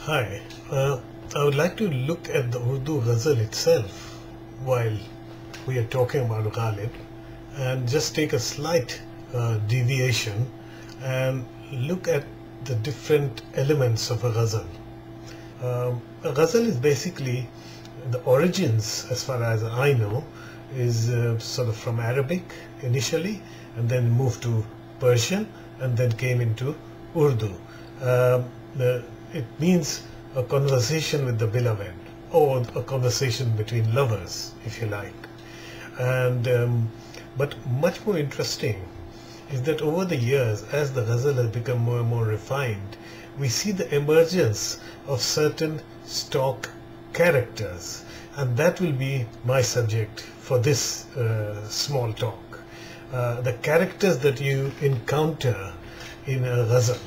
Hi, I would like to look at the Urdu ghazal itself while we are talking about Ghalib and just take a slight deviation and look at the different elements of a ghazal. A ghazal is basically the origins, as far as I know, is sort of from Arabic initially and then moved to Persian and then came into Urdu. It means a conversation with the beloved, or a conversation between lovers, if you like. And but much more interesting is that over the years, as the ghazal has become more and more refined, we see the emergence of certain stock characters, and that will be my subject for this small talk. The characters that you encounter in a ghazal.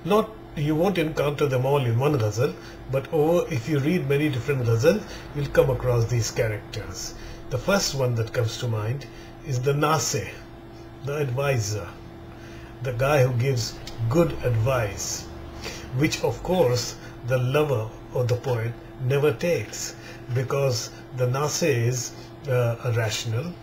Not You won't encounter them all in one ghazal, but if you read many different ghazals, you'll come across these characters. The first one that comes to mind is the Nasih, the advisor, the guy who gives good advice, which of course the lover or the poet never takes, because the Nasih is a rational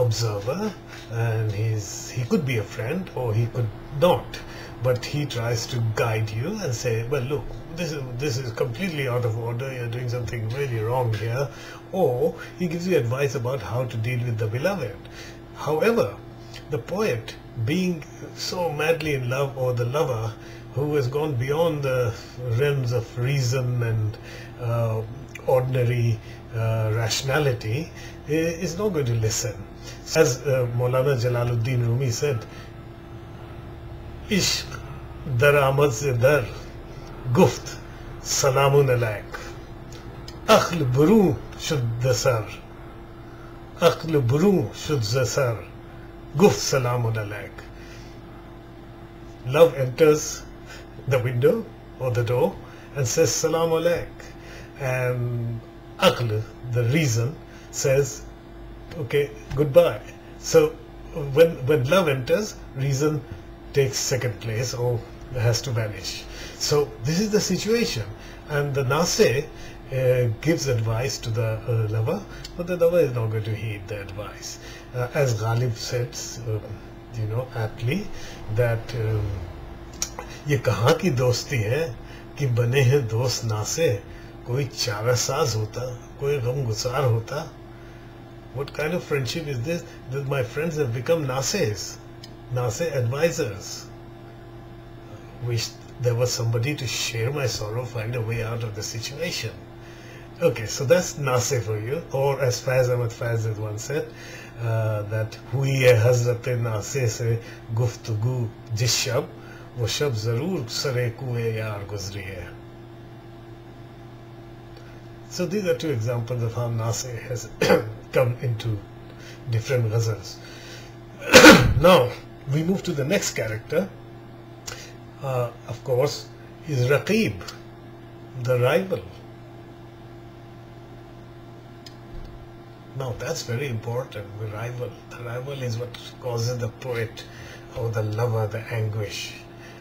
observer, and he could be a friend or he could not, but he tries to guide you and say, well, look, this is completely out of order, you're doing something really wrong here, or he gives you advice about how to deal with the beloved. However, the poet, being so madly in love, or the lover who has gone beyond the realms of reason and ordinary rationality, is not going to listen. As Maulana Jalaluddin Rumi said, इश्क दरामद से दर गुफ्त सलामुन अलैक अक्ल बुरू शुद्ध sir अक्ल बुरू शुद्ध सर गुफ्त सलामुन अलैक. Love enters the window or the door and says salam alaik, and aql, the reason, says okay, goodbye. So when love enters, reason takes second place or has to vanish. So this is the situation, and the Nasih gives advice to the lover, but the lover is not going to heed the advice. As Ghalib said, aptly, that ये कहाँ की दोस्ती है कि बने हैं दोस्त नासे, कोई चारासाज होता, कोई गम गुसार होता. What kind of friendship is this, that my friends have become Nasehs, Naseh advisors? Wish there was somebody to share my sorrow, find a way out of the situation. Okay, so that's Naseh for you. Or as Faiz Ahmad Faiz once said, that हुई है हजरत नासे से गुफ्तगू जिस शब, वो शब जरूर सरे कुए यार गुजरी है. So these are two examples of how Naseh has come into different ghazals. Now we move to the next character. Of course, is Raqib, the rival. Now that's very important. The rival is what causes the poet or the lover the anguish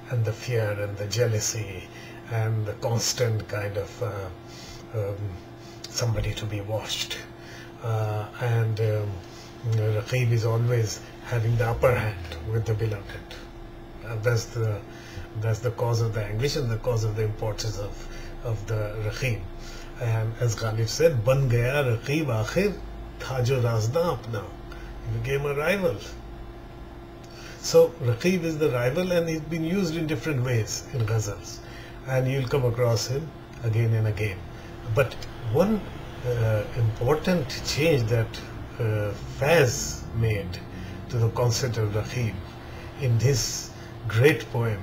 and the fear and the jealousy and the constant kind of somebody to be watched. And Raqib is always having the upper hand with the beloved. That's the cause of the anguish and the cause of the importance of the Raqib. And as Ghalib said, ban gaya Raqib aakhir tha jo razda apna. He became a rival. So Raqib is the rival, and he's been used in different ways in ghazals, and you'll come across him again and again. But one important change that Faiz made to the concept of Raqib in his great poem,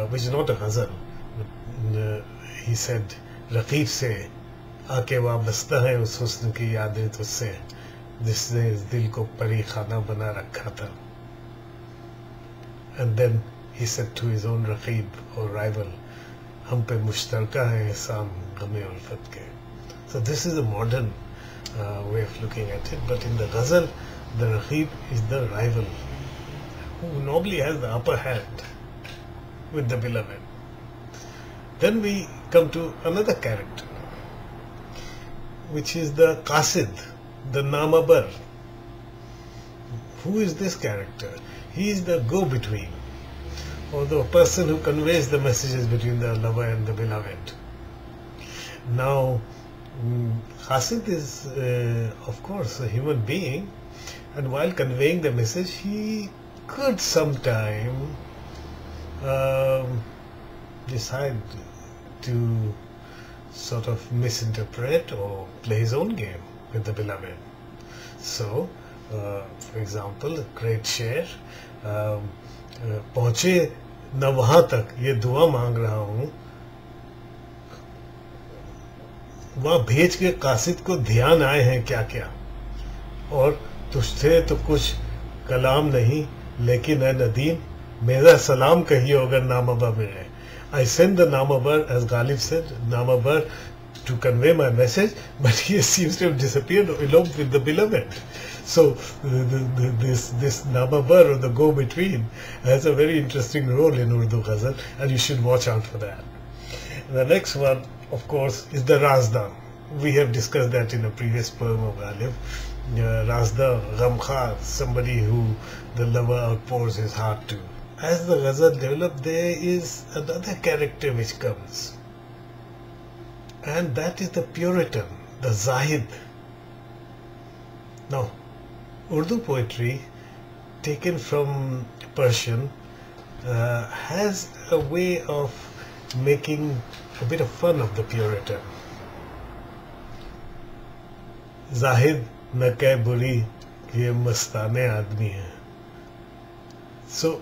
which is not a ghazal, but he said, Raqib se आके वाबस्ता है उस हुस्न की यादें तुझसे जिसने इस दिल को परी खाना बना रखा था. And then he said to his own Raqib or rival, हम पे मुश्तरका है एहसान गमे उल्फत के. So this is a modern way of looking at it, but in the ghazal, the Raqib is the rival who normally has the upper hand with the beloved. Then we come to another character, which is the Qasid, the Namabar. Who is this character? He is the go-between, or the person who conveys the messages between the lover and the beloved. Now, Qasid is, of course, a human being, and while conveying the message, he could sometime decide to sort of misinterpret or play his own game with the beloved. So, for example, a great शेर, पहुंचे न वहां तक ये दुआ मांग रहा हूँ, वहां भेज के कासिद को ध्यान आए हैं क्या क्या, और तुझसे तो कुछ कलाम नहीं, लेकिन है नदीम मेरा सलाम कहियो अगर नामाबर मिले. I sent the Namabar, as Ghalib said, Namabar to convey my message, but he seems to have disappeared eloped with the beloved. So this Namabar, or the go-between, has a very interesting role in Urdu Ghazal, and you should watch out for that. The next one, of course, is the Razda. We have discussed that in a previous poem of Ghalib. Razda, Ghamkhar, somebody who the lover outpours his heart to. As the Ghazal develops, there is another character which comes, and that is the Puritan, the Zahid. Now, Urdu poetry, taken from Persian, has a way of making a bit of fun of the Puritan. Zahid न कह बुरी ये मस्ताने आदमी है. So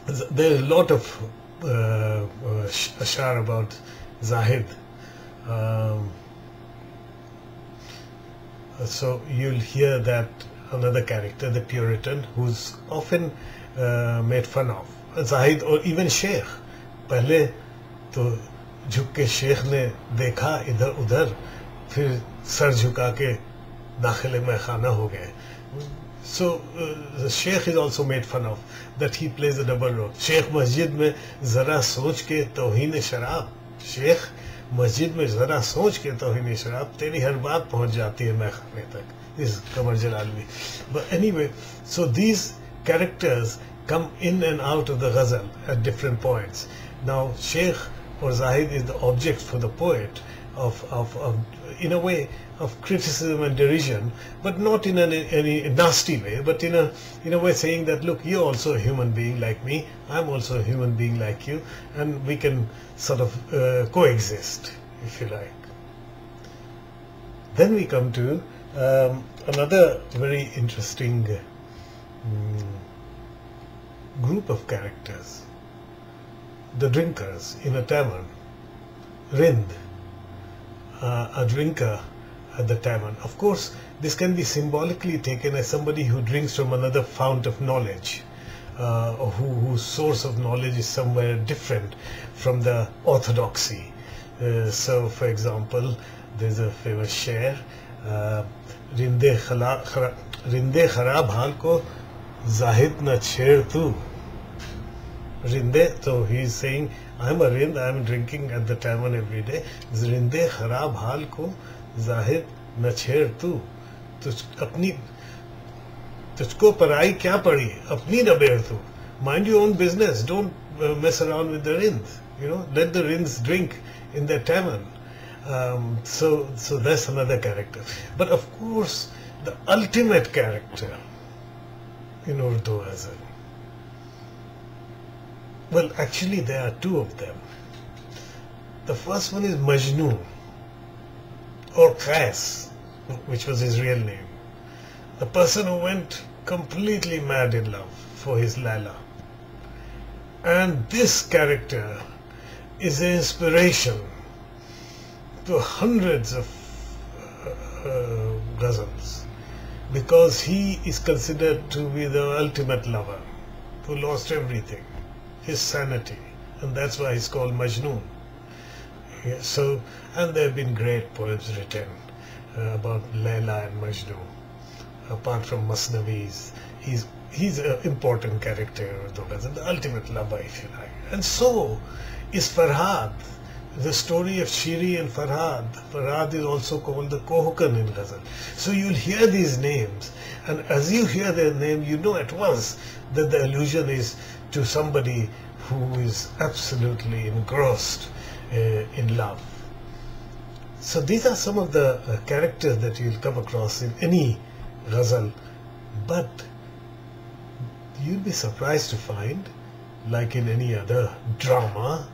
there is a lot of ashar about Zahid. So you'll hear that another character, the Puritan, who's often made fun of. Zahid or even Sheikh. पहले तो झुक के शेख ने देखा इधर उधर, फिर सर झुका के दाखिले में खाना हो गए. So the Sheikh is also made fun of, that he plays a double role. Sheikh मस्जिद में जरा सोच के तौहीन शराब, Sheikh मस्जिद में जरा सोच के तौहीन शराब, तेरी हर बात पहुंच जाती है मैं खाने तक. This is Qamar Jalali. But anyway, so these characters come in and out of the ghazal at different points. Now Sheikh or Zahid is the object for the poet of in a way of criticism and derision, but not in any nasty way, but in a way saying that, look, you're also a human being like me, I'm also a human being like you, and we can sort of coexist, if you like. Then we come to another very interesting group of characters, the drinkers in a tavern. Rind, a drinker at the tavern. Of course, this can be symbolically taken as somebody who drinks from another fount of knowledge, or whose source of knowledge is somewhere different from the orthodoxy. So, for example, there's a famous शेर, रिंदे खराब हाल को जाहिद न छेड़ तू. Rinde, so he's saying, I'm a Rind, I'm drinking at the tavern every day. Rinde kharab hal ko Zahid na chhed tu. Tujhko parai kya padi? Apni na bear tu. Mind your own business. Don't mess around with the Rind. You know, let the Rinds drink in their tavern. So that's another character. But of course, the ultimate character in Urdu Ghazal. Well, actually, there are two of them. The first one is Majnun, or Qais, which was his real name. The person who went completely mad in love for his Laila. And this character is an inspiration to hundreds of ghazals, because he is considered to be the ultimate lover who lost everything, his sanity, and that's why he's called Majnun. Yeah, so, and there have been great poems written about Layla and Majnun. Apart from Masnavis, he's an important character, the ultimate lover, if you like. And so, is Farhad. The story of Shiri and Farhad. Farhad is also called the Kohukan in Ghazal. So you'll hear these names, and as you hear their name, you know at once that the allusion is to somebody who is absolutely engrossed in love. So these are some of the characters that you'll come across in any Ghazal, but you'll be surprised to find, like in any other drama,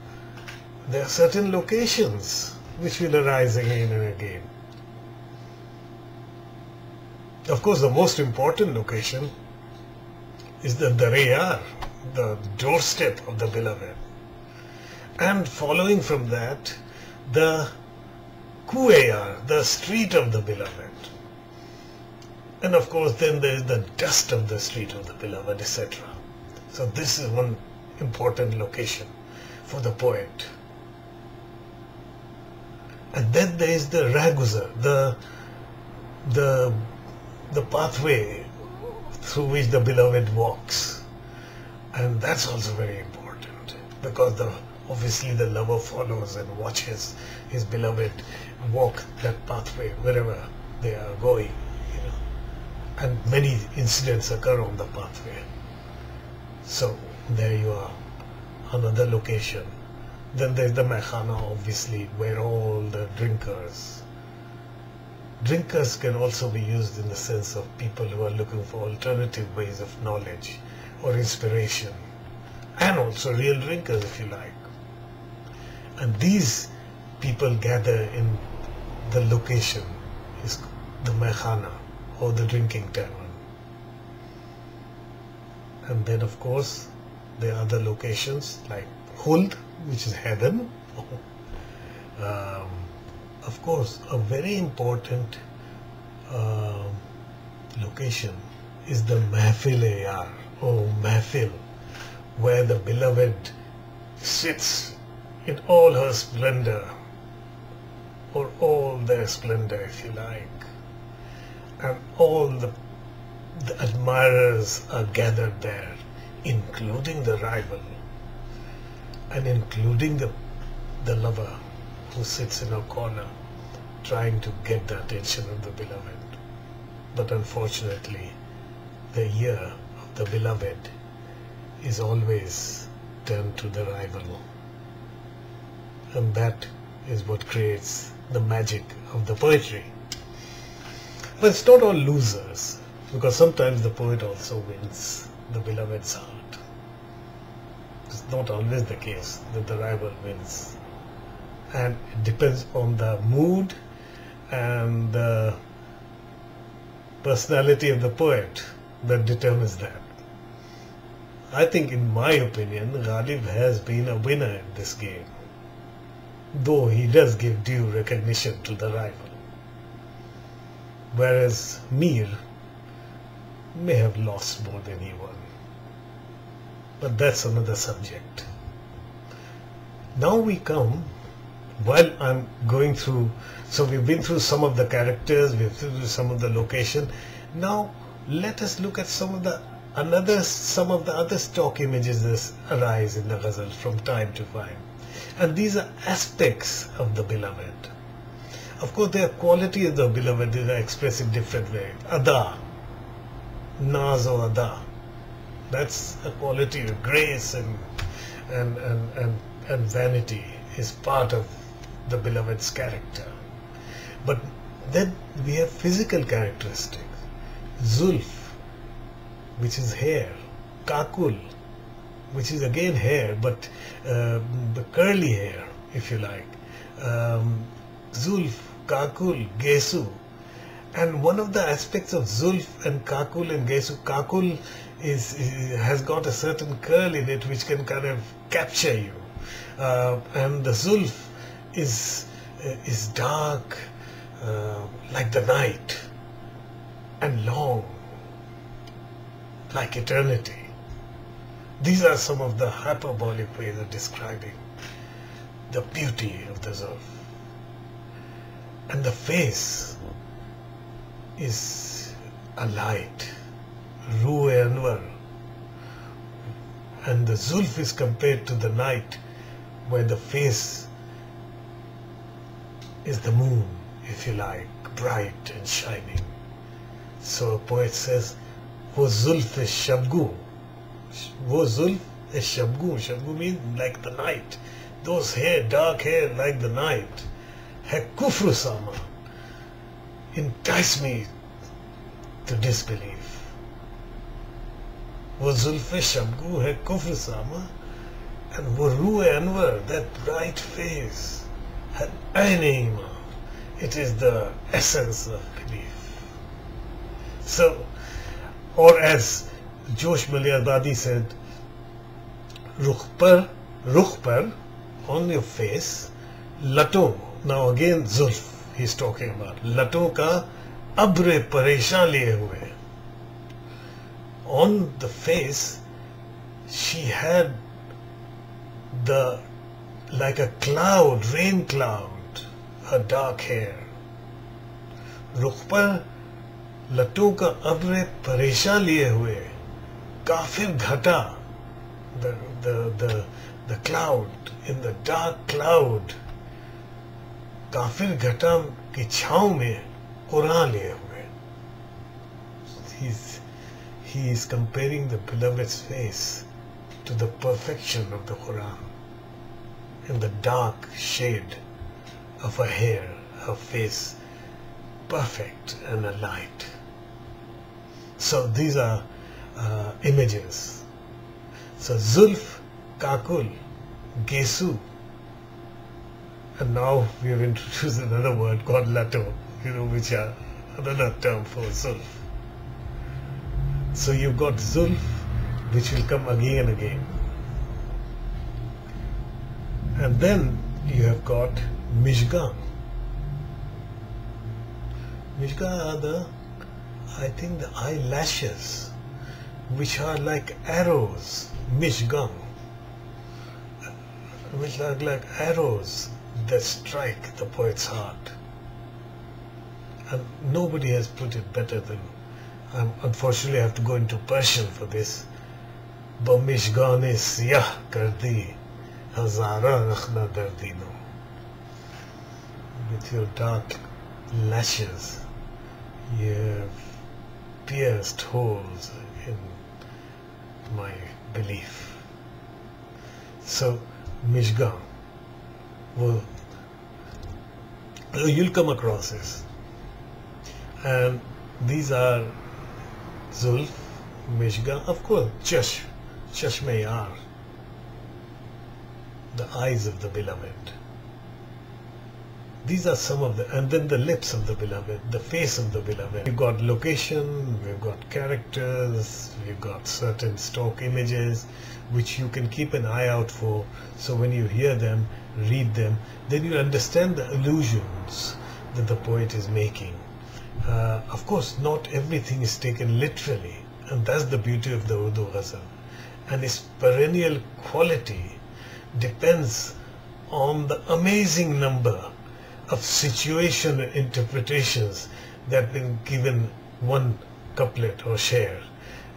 there are certain locations which will arise again and again. Of course, the most important location is the Dar-e-Yar, the doorstep of the beloved. And following from that, the Kueyar, the street of the beloved. And of course, then there is the dust of the street of the beloved, etc. So this is one important location for the poet. And then there is the Rahguzar, the pathway through which the beloved walks. And that's also very important, because obviously the lover follows and watches his beloved walk that pathway wherever they are going, and many incidents occur on the pathway. So there you are, another location. Then there's the Mehkhana, obviously, where all the drinkers can also be used in the sense of people who are looking for alternative ways of knowledge or inspiration, and also real drinkers, if you like. And these people gather in the location is the Mehkhana, or the drinking tavern. And then of course there are other locations like Khuld, which is heaven. Of course, a very important location is the Mahfil-e-Yar, or Mahfil, where the beloved sits in all her splendor, or all their splendor, if you like, and all the admirers are gathered there, including the rival, and including the lover who sits in a corner trying to get the attention of the beloved. But unfortunately, the ear of the beloved is always turned to the rival, and that is what creates the magic of the poetry. But it's not all losers, because sometimes the poet also wins the beloved's heart. It's not always the case that the rival wins, and it depends on the mood and the personality of the poet that determines that. I think, in my opinion, Ghalib has been a winner in this game, though he does give due recognition to the rival, whereas Mir may have lost more than he won. But that's another subject. Now we come, while I'm going through, so we've been through some of the characters, we've been through some of the location. Now let us look at some of the other stock images that arise in the ghazal from time to time. And these are aspects of the beloved. Of course, their quality of the beloved is expressed in different ways. Ada, Naz or Ada. That's a quality of grace and vanity is part of the beloved's character. But then we have physical characteristics. Zulf, which is hair. Kakul, which is again hair, but the curly hair, if you like. Zulf, Kakul, Gesu. And one of the aspects of Zulf and Kakul and Gesu, Kakul has got a certain curl in it which can kind of capture you. And the Zulf is dark, like the night, and long, like eternity. These are some of the hyperbolic ways of describing the beauty of the Zulf. And the face is a light, Ruh-e-Anwar. And the Zulf is compared to the night where the face is the moon, if you like, bright and shining. So a poet says, wo zulf e shabgu. Wo zulf e shabgu. Shabgu means like the night. Those hair, dark hair like the night. Hai kufru sama. Entice me to disbelief. Wo zulf e shabgu hai kufru sama. And wo ruh e anwar, that bright face, had ayn iman. It is the essence of belief. So, or as Josh Malyabadi said, rukh par, on your face, laton. Now again zulf he's talking about. Laton ka abre pareshan liye hue. On the face, she had like a cloud, rain cloud, her dark hair. रुख पर लटों का अब्र परेशान लिए हुए काफिर घटा, the cloud, in the dark cloud, काफिर घटा की छांव में कुरान लिए हुए. He is comparing the beloved's face to the perfection of the Quran, in the dark shade of her hair, her face, perfect and a light. So these are images. So Zulf, Kakul, Gesu, and now we have introduced another word called Lato, which are another term for Zulf. So you've got Zulf, which will come again and again. And then you have got Mishgan. Mishgan are I think the eyelashes, which are like arrows, Mishgan, which are like arrows that strike the poet's heart. And nobody has put it better than, unfortunately I have to go into Persian for this. Bamishgan-e siyah kardi, hazara rakhna dardino. With your dark lashes, you have pierced holes in my belief. So, Mishgan, well, you'll come across this. And these are Zulf, Mishgan, of course, Chashme-yar, the eyes of the beloved. These are some of the, and then the lips of the beloved, the face of the beloved. We've got location, we've got characters, we've got certain stock images which you can keep an eye out for. So when you hear them, read them, then you understand the allusions that the poet is making. Of course, not everything is taken literally, and that's the beauty of the Urdu Ghazal. And its perennial quality depends on the amazing number of situation interpretations that have been given one couplet or share.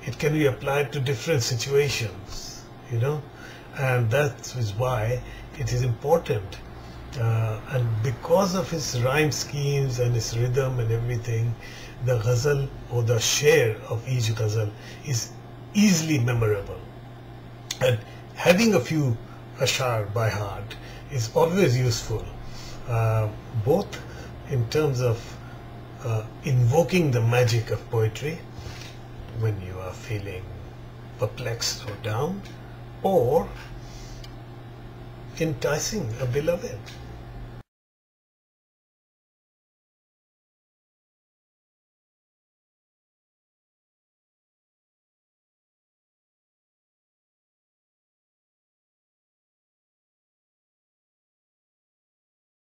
It can be applied to different situations, and that is why it is important. And because of his rhyme schemes and his rhythm and everything, the ghazal or the share of each ghazal is easily memorable. And having a few ashar by heart is always useful, both in terms of invoking the magic of poetry when you are feeling perplexed or down, or enticing a beloved.